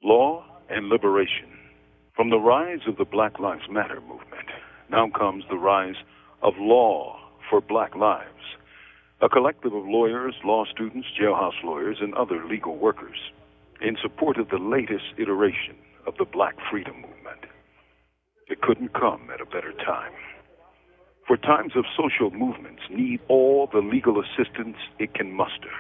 Law and liberation. From the rise of the Black Lives Matter movement, now comes the rise of Law for Black Lives, a collective of lawyers, law students, jailhouse lawyers, and other legal workers in support of the latest iteration of the Black Freedom Movement. It couldn't come at a better time. For times of social movements need all the legal assistance it can muster.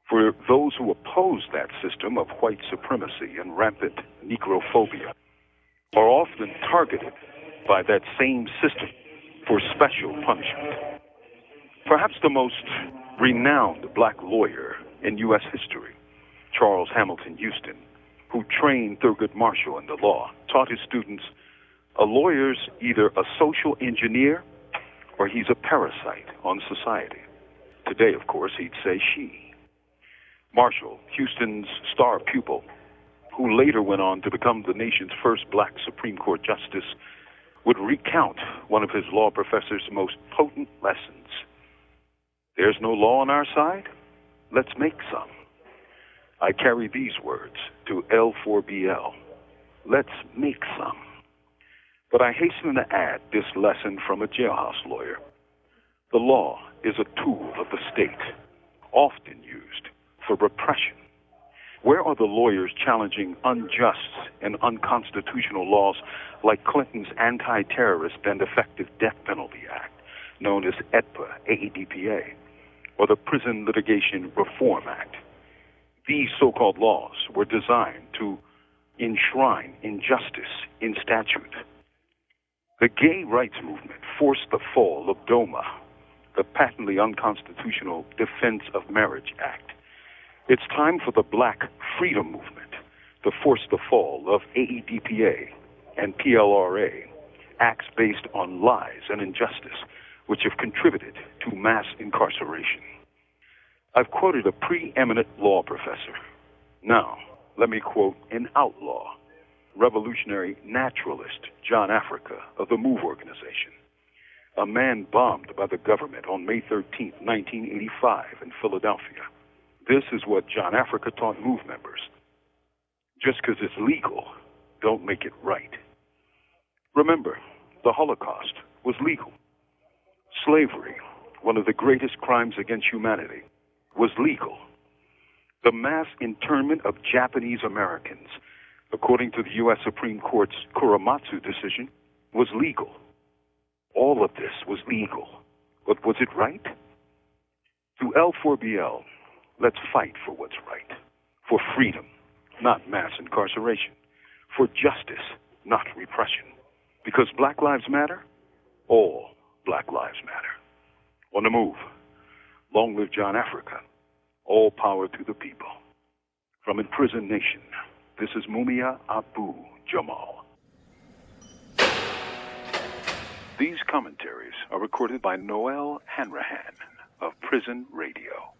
For those who oppose that system of white supremacy and rampant Negrophobia are often targeted by that same system for special punishment. Perhaps the most renowned black lawyer in U.S. history, Charles Hamilton Houston, who trained Thurgood Marshall in the law, taught his students a lawyer's either a social engineer or he's a parasite on society. Today, of course, he'd say she. Marshall, Houston's star pupil, who later went on to become the nation's first black Supreme Court justice, would recount one of his law professor's most potent lessons. There's no law on our side? Let's make some. I carry these words to L4BL. Let's make some. But I hasten to add this lesson from a jailhouse lawyer. The law is a tool of the state, often used for repression. Where are the lawyers challenging unjust and unconstitutional laws like Clinton's Anti-Terrorist and Effective Death Penalty Act, known as AEDPA, AEDPA, or the Prison Litigation Reform Act? These so-called laws were designed to enshrine injustice in statute. The gay rights movement forced the fall of DOMA, the patently unconstitutional Defense of Marriage Act. It's time for the Black Freedom Movement to force the fall of AEDPA and PLRA, acts based on lies and injustice, which have contributed to mass incarceration. I've quoted a preeminent law professor. Now, let me quote an outlaw, revolutionary naturalist John Africa of the MOVE organization, a man bombed by the government on May 13, 1985 in Philadelphia. This is what John Africa taught MOVE members. Just because it's legal, don't make it right. Remember, the Holocaust was legal. Slavery, one of the greatest crimes against humanity, was legal. The mass internment of Japanese Americans, according to the U.S. Supreme Court's Korematsu decision, was legal. All of this was legal. But was it right? To L4BL, let's fight for what's right. For freedom, not mass incarceration. For justice, not repression. Because Black Lives Matter, all Black Lives Matter. On the move. Long live John Africa. All power to the people. From Imprisoned Nation, this is Mumia Abu Jamal. These commentaries are recorded by Noel Hanrahan of Prison Radio.